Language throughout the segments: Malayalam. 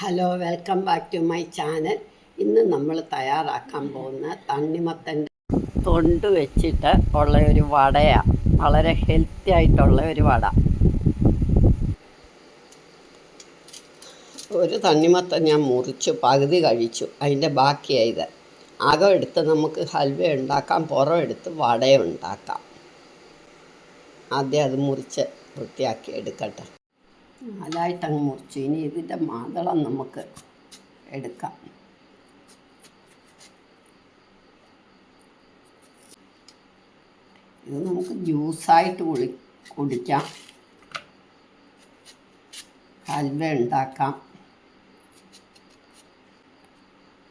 Hello, welcome back to my channel. ഇന്ന് നമ്മൾ തയ്യാറാക്കാൻ പോകുന്ന തണ്ണിമത്തൻ്റെ തൊണ്ട് വെച്ചിട്ട് ഉള്ള ഒരു വടയാണ്. വളരെ ഹെൽത്തി ആയിട്ടുള്ള ഒരു വട. ഒരു തണ്ണിമത്തൻ ഞാൻ മുറിച്ച് പകുതി കഴിച്ചു, അതിൻ്റെ ബാക്കിയായത്. അകം എടുത്ത് നമുക്ക് ഹൽവ ഉണ്ടാക്കാം, പുറം എടുത്ത് വട ഉണ്ടാക്കാം. ആദ്യം അത് മുറിച്ച് വൃത്തിയാക്കി എടുക്കട്ടെ. നാലായിട്ടങ്ങ് മുറിച്ചു. ഇനി ഇതിൻ്റെ മാതളം നമുക്ക് എടുക്കാം. ഇത് നമുക്ക് ജ്യൂസായിട്ട് കുടിക്കാം, ഹൽവ ഉണ്ടാക്കാം,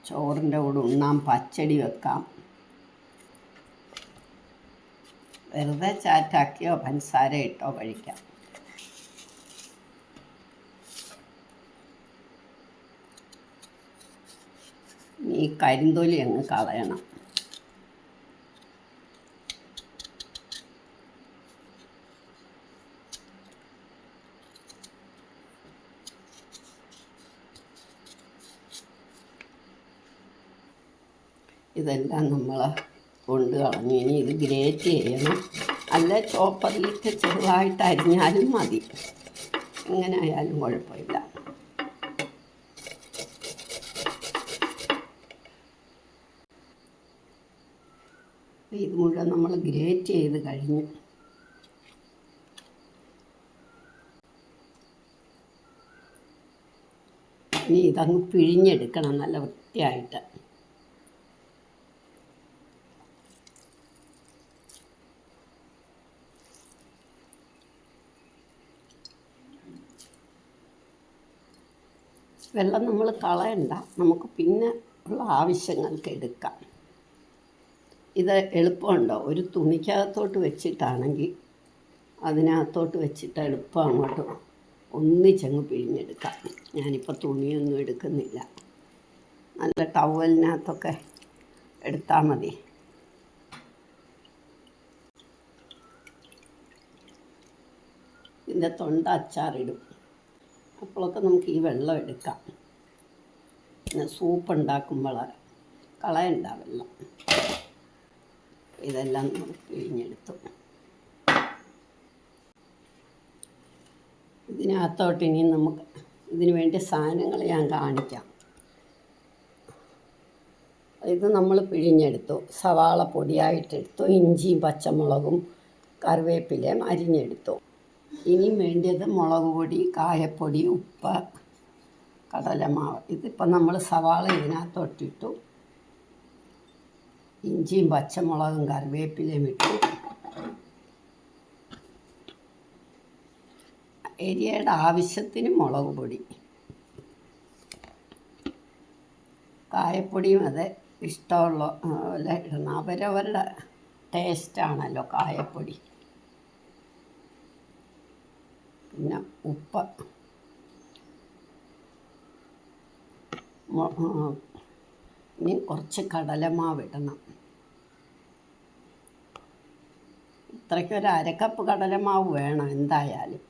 ചോറിൻ്റെ കൂടെ ഉണ്ണാൻ, പച്ചടി വെക്കാം, വെറുതെ ചാറ്റാക്കിയോ പഞ്ചസാര ഇട്ടോ കഴിക്കാം. ഈ കരിന്തൊലി അങ്ങ് കളയണം. ഇതെല്ലാം നമ്മൾ കൊണ്ട് കളഞ്ഞു. ഇനി ഇത് ഗ്രേറ്റ് ചെയ്യണം, അല്ല ചോപ്പറിലിട്ട് ചെറുതായിട്ട് അരിഞ്ഞാലും മതി, എങ്ങനെ ആയാലും കുഴപ്പമില്ല. ഇത് മുഴുവൻ നമ്മൾ ഗ്രേറ്റ് ചെയ്ത് കഴിഞ്ഞു. ഇനി ഇതങ്ങ് പിഴിഞ്ഞെടുക്കണം നല്ല വൃത്തിയായിട്ട്. വെള്ളം നമ്മൾ കളയണ്ട, നമുക്ക് പിന്നെ ഉള്ള ആവശ്യങ്ങൾക്ക് എടുക്കാം. ഇത് എളുപ്പമുണ്ടോ? ഒരു തുണിക്കകത്തോട്ട് വെച്ചിട്ടാണെങ്കിൽ അതിനകത്തോട്ട് വെച്ചിട്ട് എളുപ്പം അങ്ങോട്ട് ഒന്നിച്ചങ്ങ് പിഴിഞ്ഞെടുക്കാം. ഞാനിപ്പോൾ തുണിയൊന്നും എടുക്കുന്നില്ല, നല്ല ടവലിനകത്തൊക്കെ എടുത്താൽ മതി. ഇതിൻ്റെ തൊണ്ട അച്ചാറിടും, അപ്പോഴൊക്കെ നമുക്ക് ഈ വെള്ളം എടുക്കാം. പിന്നെ സൂപ്പ് ഉണ്ടാക്കുമ്പോൾ കളയണ്ട വെള്ളം. ഇതെല്ലാം നമ്മൾ പിഴിഞ്ഞെടുത്തു. ഇതിനകത്തോട്ട് ഇനി നമുക്ക് ഇതിന് വേണ്ടി സാധനങ്ങൾ ഞാൻ കാണിക്കാം. ഇത് നമ്മൾ പിഴിഞ്ഞെടുത്തു, സവാള പൊടിയായിട്ടെടുത്തു, ഇഞ്ചിയും പച്ചമുളകും കറിവേപ്പിലയും അരിഞ്ഞെടുത്തു. ഇനിയും വേണ്ടിയത് മുളക് പൊടി, കായപ്പൊടി, ഉപ്പ്, കടലമാവ്. ഇതിപ്പോൾ നമ്മൾ സവാള ഇതിനകത്തോട്ടിട്ടു, ഇഞ്ചിയും പച്ചമുളകും കറിവേപ്പിലയും ഇട്ടു. എരിയുടെ ആവശ്യത്തിന് മുളക് പൊടി, കായപ്പൊടിയും അത് ഇഷ്ടമുള്ള പോലെ ഇടണം, അവരവരുടെ ടേസ്റ്റാണല്ലോ കായപ്പൊടി. പിന്നെ ഉപ്പ്, ഇനി കുറച്ച് കടലമാവ് ഇടണം. ഇത്രയ്ക്കൊരു അരക്കപ്പ് കടലമാവ് വേണം എന്തായാലും.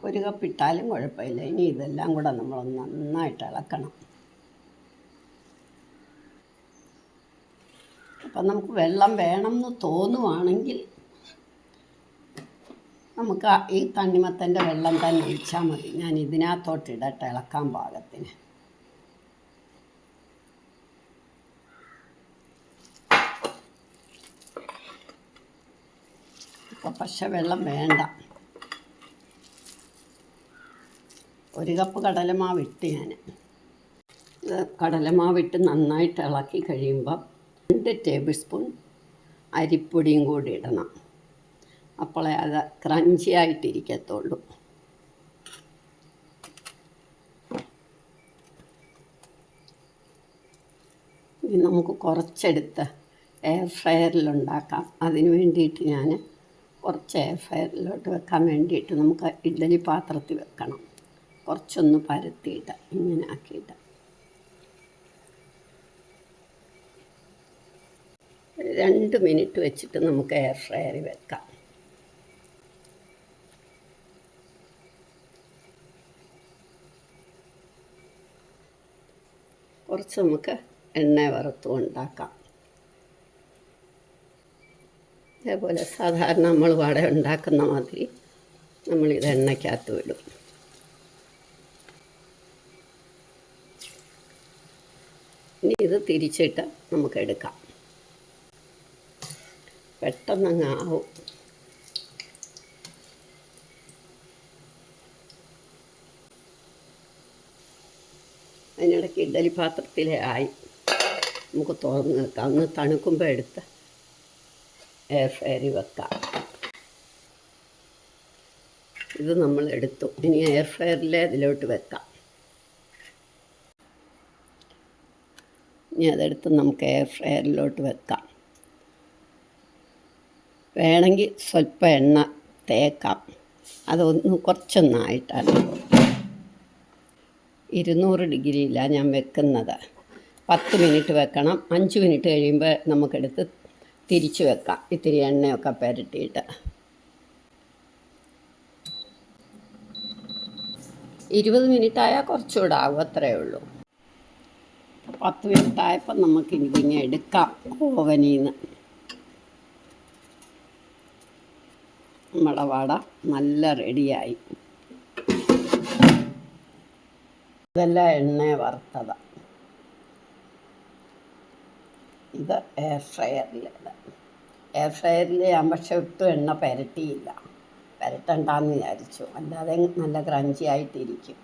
ഒരു കപ്പ് ഇട്ടാലും കുഴപ്പമില്ല. ഇനി ഇതെല്ലാം കൂടെ നമ്മൾ നന്നായിട്ട് ഇളക്കണം. അപ്പം നമുക്ക് വെള്ളം വേണമെന്ന് തോന്നുവാണെങ്കിൽ നമുക്ക് ഈ തണ്ണിമത്തൻ്റെ വെള്ളം തന്നെ ഒഴിച്ചാൽ മതി. ഞാൻ ഇതിനകത്തോട്ട് ഇടട്ടെ ഇളക്കാൻ പാകത്തിന്. ഇപ്പം പക്ഷെ വെള്ളം വേണ്ട. ഒരു കപ്പ് കടലമാവിട്ട് ഞാൻ കടലമാവിട്ട് നന്നായിട്ട് ഇളക്കി കഴിയുമ്പോൾ 2 ടേബിൾ സ്പൂൺ അരിപ്പൊടിയും കൂടി ഇടണം. അപ്പോളേ അത് ക്രഞ്ചി ആയിട്ടിരിക്കത്തുള്ളൂ. ഇനി നമുക്ക് കുറച്ചെടുത്ത് എയർ ഫ്രയറിലുണ്ടാക്കാം. അതിന് വേണ്ടിയിട്ട് ഞാൻ കുറച്ച് എയർ ഫ്രയറിലോട്ട് വെക്കാൻ വേണ്ടിയിട്ട് നമുക്ക് ഇഡ്ഡലി പാത്രത്തിൽ വെക്കണം. കുറച്ചൊന്ന് പരത്തിയിട്ട് ഇങ്ങനെ ആക്കിയിട്ട് 2 മിനിറ്റ് വെച്ചിട്ട് നമുക്ക് എയർ ഫ്രയറിൽ വെക്കാം. കുറച്ച് നമുക്ക് എണ്ണ വറുത്തും ഉണ്ടാക്കാം. അതേപോലെ സാധാരണ നമ്മൾ വട ഉണ്ടാക്കുന്ന മാതിരി നമ്മളിത് എണ്ണയ്ക്കകത്ത് വിടും. ഇനി ഇത് തിരിച്ചിട്ട് നമുക്കെടുക്കാം. പെട്ടെന്നങ്ങ് ആവും. അതിനിടയ്ക്ക് ഇഡ്ഡലി പാത്രത്തിലെ ആയി നമുക്ക് തുറന്ന് വെക്കാം. ഒന്ന് തണുക്കുമ്പോൾ എടുത്ത് എയർ ഫ്രയറിൽ വെക്കാം. ഇത് നമ്മൾ എടുത്തു. ഇനി എയർ ഫ്രയറിൽ ഇതിലോട്ട് വെക്കാം. ഇനി അതെടുത്ത് നമുക്ക് എയർ ഫ്രയറിലോട്ട് വെക്കാം. വേണമെങ്കിൽ സ്വല്പം എണ്ണ തേക്കാം. അതൊന്ന് കുറച്ചൊന്നായിട്ടാണ്. 200 ഡിഗ്രിയിലാണ് ഞാൻ വെക്കുന്നത്. 10 മിനിറ്റ് വെക്കണം. 5 മിനിറ്റ് കഴിയുമ്പോൾ നമുക്കെടുത്ത് തിരിച്ച് വെക്കാം. ഇത്തിരി എണ്ണയൊക്കെ പുരട്ടിയിട്ട് 20 മിനിറ്റായാൽ കുറച്ചുകൂടെ ആകും. അത്രയേ ഉള്ളൂ. 10 മിനിറ്റായപ്പോൾ നമുക്ക് ഇതിങ്ങനെ എടുക്കാം ഓവനിൽ നിന്ന്. നമ്മുടെ വട നല്ല റെഡിയായി. ഇതെല്ലാം എണ്ണ വറുത്തതാണ്. ഇത് എയർ ഫ്രയറിലാണ്. എയർ ഫ്രയറിൽ ഞാൻ പക്ഷെ ഒട്ടും എണ്ണ പുരട്ടിയില്ല. പുരട്ടണ്ടെന്ന് വിചാരിച്ചു. അല്ലാതെ നല്ല ക്രഞ്ചി ആയിട്ടിരിക്കും.